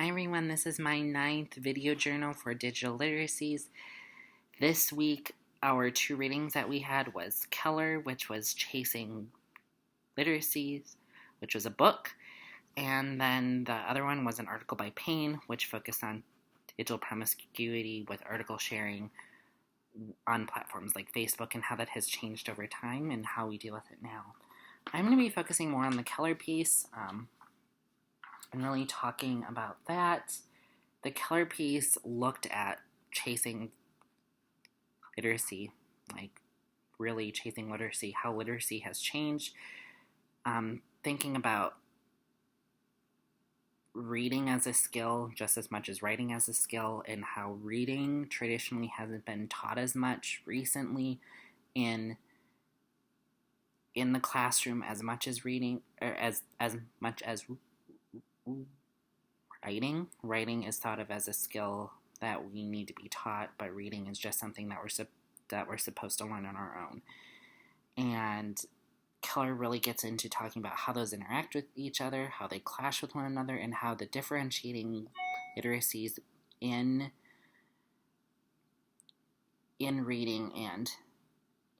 Hi everyone, this is my 9th video journal for digital literacies. This week, our two readings that we had was Keller, which was Chasing Literacies, which was a book, and then the other one was an article by Payne, which focused on digital promiscuity with article sharing on platforms like Facebook and how that has changed over time and how we deal with it now. I'm going to be focusing more on the Keller piece. And really talking about that. The Keller piece looked at chasing literacy, like really chasing literacy, how literacy has changed, thinking about reading as a skill just as much as writing as a skill, and how reading traditionally hasn't been taught as much recently in the classroom as much as reading, or as much as writing. Writing is thought of as a skill that we need to be taught, but reading is just something that we're supposed to learn on our own. And Keller really gets into talking about how those interact with each other, how they clash with one another, and how the differentiating literacies in reading and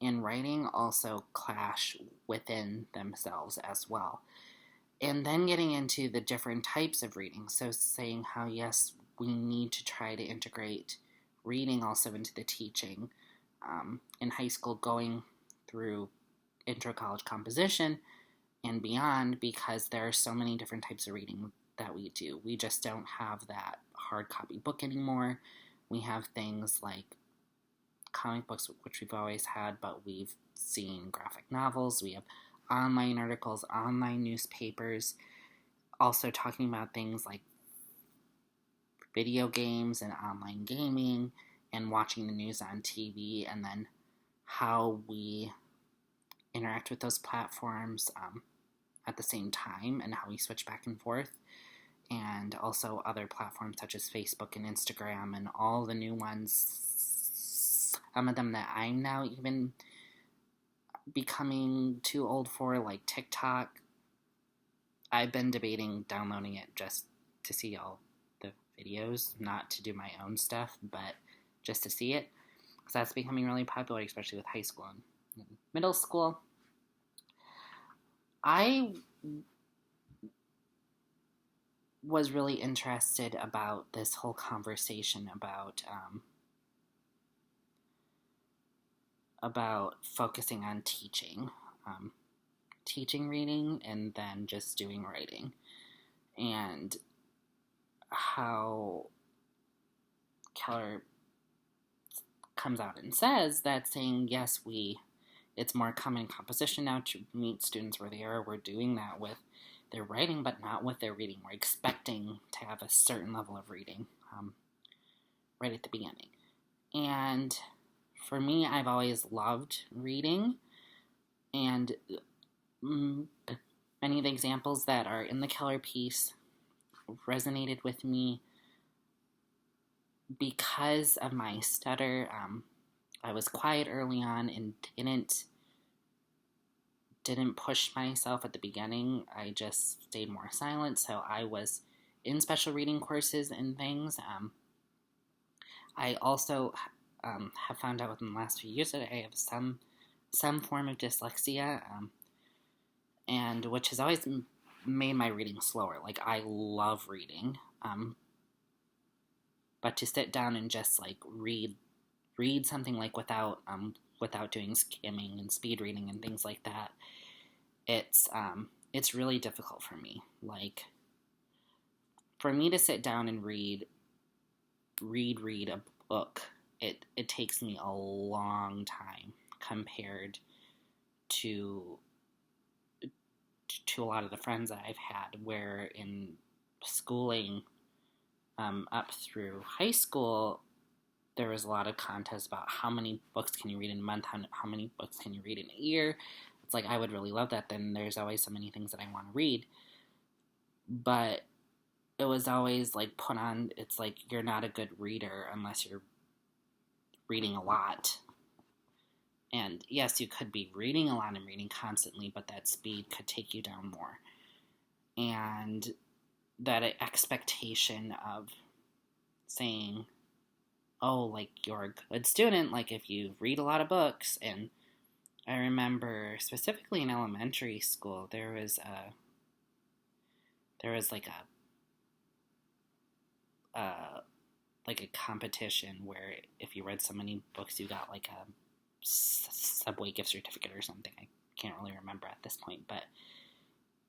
in writing also clash within themselves as well. And then getting into the different types of reading. So saying how, yes, we need to try to integrate reading also into the teaching. In high school, going through intro college composition and beyond, because there are so many different types of reading that we do. We just don't have that hard copy book anymore. We have things like comic books, which we've always had, but we've seen graphic novels. We have online articles, online newspapers, also talking about things like video games and online gaming and watching the news on TV, and then how we interact with those platforms at the same time and how we switch back and forth, and also other platforms such as Facebook and Instagram and all the new ones, some of them that I'm now even becoming too old for, like TikTok. I've been debating downloading it just to see all the videos, not to do my own stuff, but just to see it, because that's becoming really popular, especially with high school and middle school. I was really interested about this whole conversation about focusing on teaching reading and then just doing writing, and how Keller comes out and says that, saying, yes, it's more common in composition now to meet students where they are. We're doing that with their writing, but not with their reading. We're expecting to have a certain level of reading right at the beginning. And for me, I've always loved reading, and many of the examples that are in the Keller piece resonated with me because of my stutter. I was quiet early on and didn't push myself at the beginning. I just stayed more silent, so I was in special reading courses and things. I also have found out within the last few years that I have some form of dyslexia, and which has always made my reading slower. Like, I love reading, but to sit down and just like read something like without doing skimming and speed reading and things like that, it's really difficult for me. Like, for me to sit down and read a book, it takes me a long time compared to a lot of the friends that I've had, where in schooling up through high school, there was a lot of contests about how many books can you read in a month, how many books can you read in a year. It's like, I would really love that. Then there's always so many things that I want to read, but it was always like put on, it's like, you're not a good reader unless you're reading a lot. And yes, you could be reading a lot and reading constantly, but that speed could take you down more. And that expectation of saying, oh, like, you're a good student, like, if you read a lot of books. And I remember specifically in elementary school, there was like a competition where if you read so many books, you got like a Subway gift certificate or something. I can't really remember at this point, but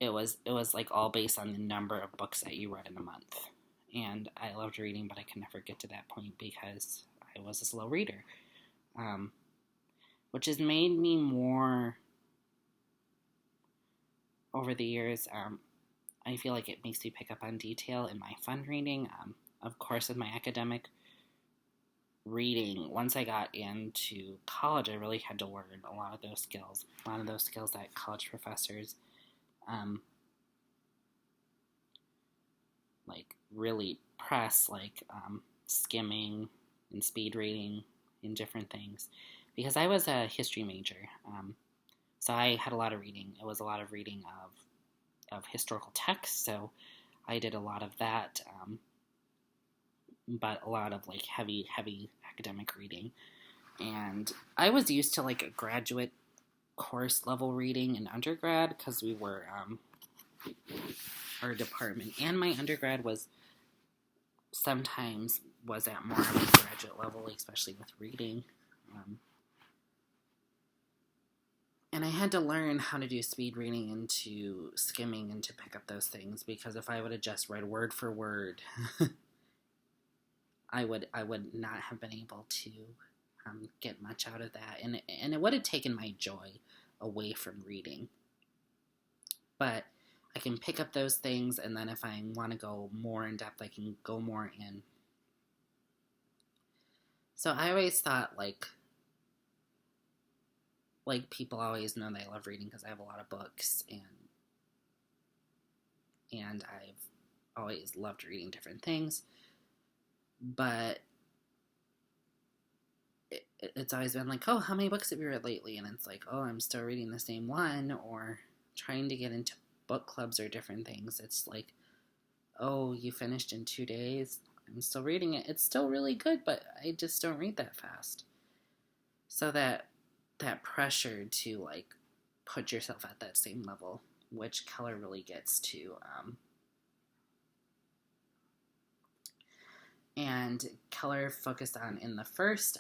it was like all based on the number of books that you read in a month. And I loved reading, but I could never get to that point because I was a slow reader, which has made me more over the years. I feel like it makes me pick up on detail in my fun reading. Of course, with my academic reading, once I got into college, I really had to learn a lot of those skills. A lot of those skills that college professors, like, really press, like skimming and speed reading and different things. Because I was a history major, so I had a lot of reading. It was a lot of reading of historical texts, so I did a lot of that, but a lot of like heavy academic reading. And I was used to like a graduate course level reading in undergrad because we were our department and my undergrad was sometimes was at more of a graduate level, especially with reading. And I had to learn how to do speed reading and to skimming and to pick up those things, because if I would have just read word for word, I would not have been able to get much out of that, and it would have taken my joy away from reading. But I can pick up those things, and then if I want to go more in depth, I can go more in. So I always thought like people always know that I love reading because I have a lot of books, and I've always loved reading different things. But it's always been like, oh, how many books have you read lately? And it's like, oh, I'm still reading the same one, or trying to get into book clubs or different things. It's like, oh, you finished in 2 days? I'm still reading it. It's still really good, but I just don't read that fast. So that pressure to like put yourself at that same level, which Keller really gets to. And Keller focused on in the first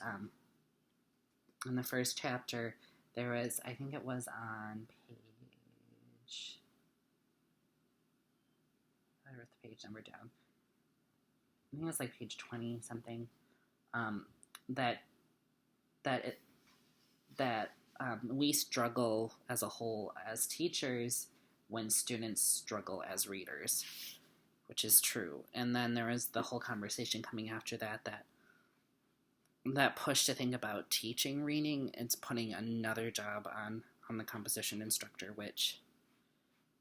chapter, there was, I think it was on page, I wrote the page number down. I think it was like page 20 something. That we struggle as a whole as teachers when students struggle as readers, which is true. And then there was the whole conversation coming after that push to think about teaching reading. It's putting another job on the composition instructor, which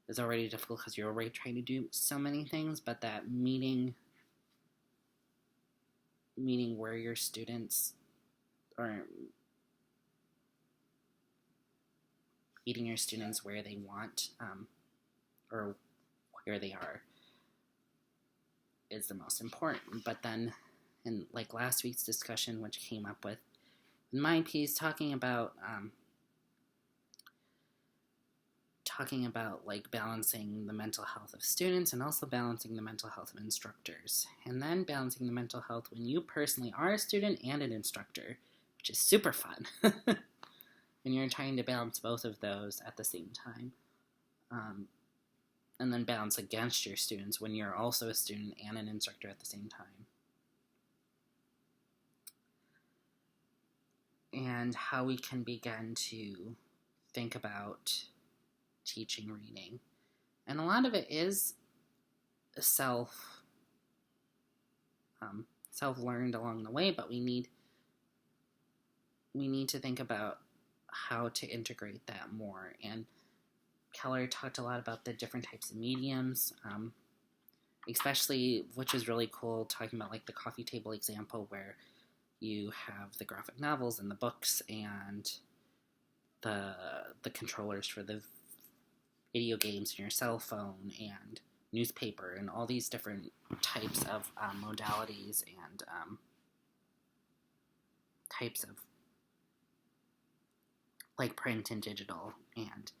is already difficult because you're already trying to do so many things, but that meeting where your students are meeting your students where they want, or where they are, is the most important. But then in like last week's discussion, which came up with my piece, talking about like balancing the mental health of students and also balancing the mental health of instructors, and then balancing the mental health when you personally are a student and an instructor, which is super fun. And you're trying to balance both of those at the same time, and then balance against your students when you're also a student and an instructor at the same time. And how we can begin to think about teaching reading. And a lot of it is self-learned along the way, but we need to think about how to integrate that more. And Keller talked a lot about the different types of mediums, especially, which is really cool, talking about like the coffee table example where you have the graphic novels and the books and the controllers for the video games and your cell phone and newspaper and all these different types of modalities and types of like print and digital and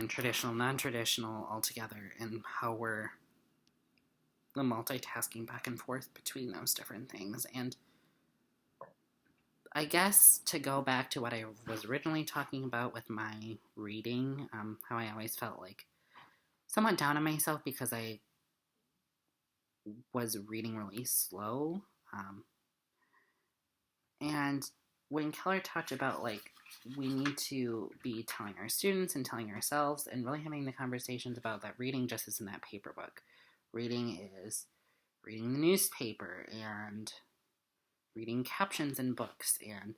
traditional, non-traditional altogether, and how we're the multitasking back and forth between those different things. And I guess to go back to what I was originally talking about with my reading, how I always felt like somewhat down on myself because I was reading really slow. And when Keller talked about like we need to be telling our students and telling ourselves and really having the conversations about that reading just isn't that paper book. Reading is reading the newspaper and reading captions in books and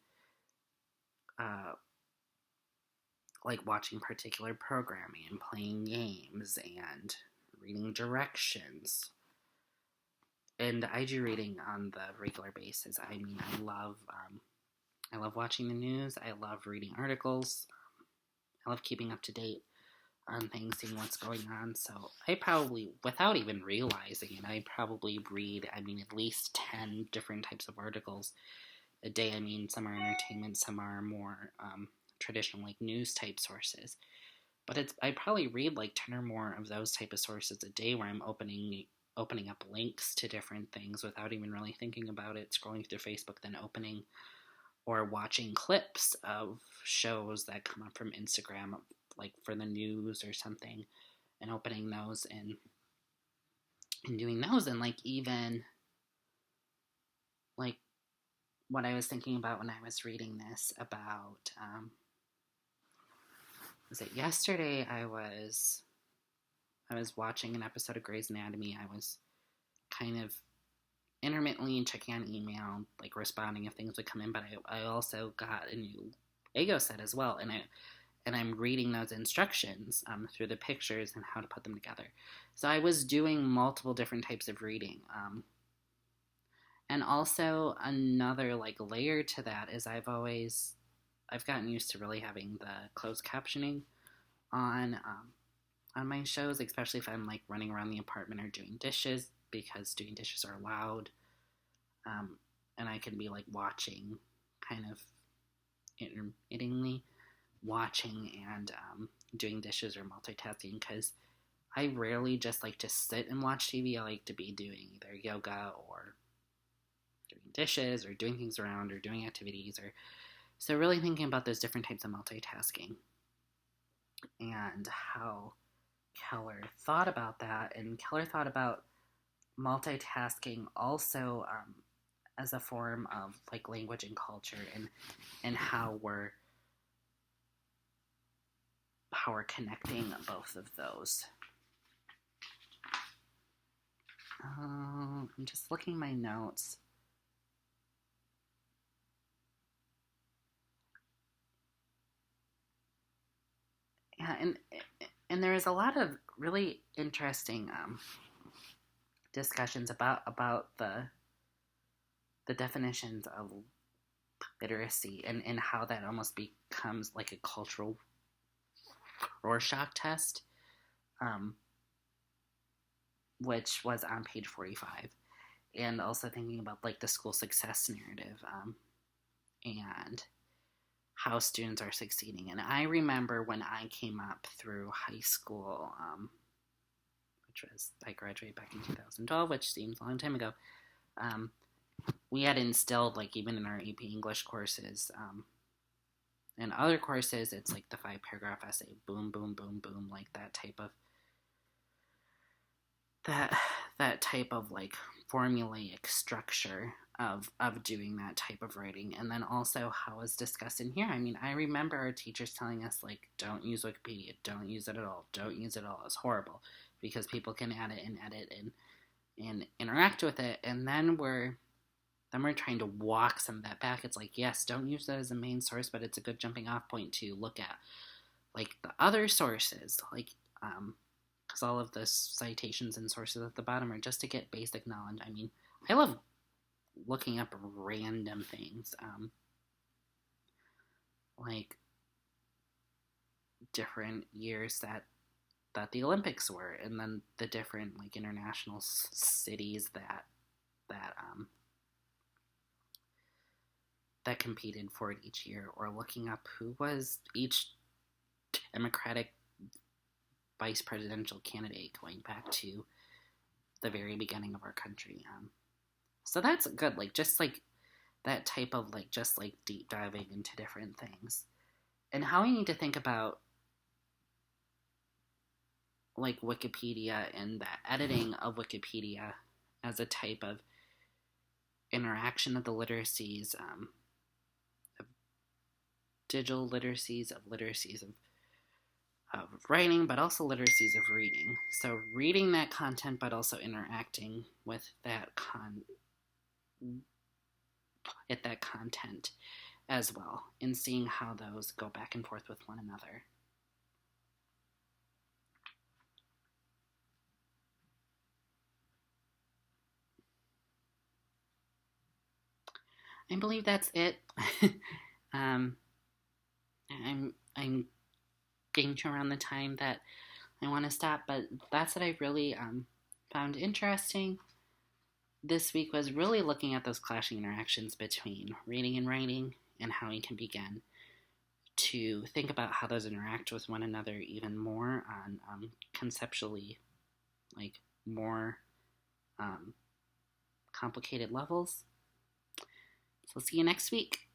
like watching particular programming and playing games and reading directions. And I do reading on the regular basis. I mean, I love watching the news. I love reading articles. I love keeping up to date on things, seeing what's going on. So I probably, without even realizing it, I probably read, I mean, at least 10 different types of articles a day. I mean, some are entertainment, some are more traditional, like news type sources. But I probably read like 10 or more of those type of sources a day where I'm opening up links to different things without even really thinking about it, scrolling through Facebook, then opening or watching clips of shows that come up from Instagram, like for the news or something, and opening those and doing those. And like even like what I was thinking about when I was reading this about, was it yesterday? I was watching an episode of Grey's Anatomy. I was kind of intermittently checking on email, like responding if things would come in, but I also got a new Lego set as well, and I'm reading those instructions through the pictures and how to put them together. So I was doing multiple different types of reading. And also another like layer to that is I've gotten used to really having the closed captioning on my shows, especially if I'm like running around the apartment or doing dishes, because doing dishes are loud. And I can be like watching, kind of intermittently watching and doing dishes or multitasking, because I rarely just like to sit and watch TV. I like to be doing either yoga or doing dishes or doing things around or doing activities, or so really thinking about those different types of multitasking and how Keller thought about that. And Keller thought about multitasking also as a form of like language and culture, and how we're connecting both of those. I'm just looking at my notes. Yeah, and there is a lot of really interesting discussions about the definitions of literacy and how that almost becomes like a cultural Rorschach test, which was on page 45, and also thinking about like the school success narrative and how students are succeeding. And I remember when I came up through high school, which was, I graduated back in 2012, which seems a long time ago, we had instilled, like even in our AP English courses, and other courses, it's like the 5-paragraph essay, boom, boom, boom, boom, like that type of like formulaic structure of doing that type of writing. And then also how it's discussed in here. I mean, I remember our teachers telling us, like, don't use Wikipedia, don't use it at all, don't use it at all, it's horrible, because people can add it and edit and interact with it. And then we're trying to walk some of that back. It's like, yes, don't use that as a main source, but it's a good jumping off point to look at like the other sources, like because all of the citations and sources at the bottom are just to get basic knowledge. I mean, I love looking up random things, like different years that that the Olympics were, and then the different like international cities that competed for it each year, or looking up who was each Democratic vice presidential candidate going back to the very beginning of our country. So that's good, like just like that type of like just like deep diving into different things, and how we need to think about like Wikipedia and the editing of Wikipedia as a type of interaction of the literacies, of digital literacies, of writing, but also literacies of reading. So reading that content, but also interacting with that content as well, and seeing how those go back and forth with one another. I believe that's it. I'm getting to around the time that I want to stop, but that's what I really found interesting this week, was really looking at those clashing interactions between reading and writing, and how we can begin to think about how those interact with one another even more on conceptually, like more complicated levels. So see you next week.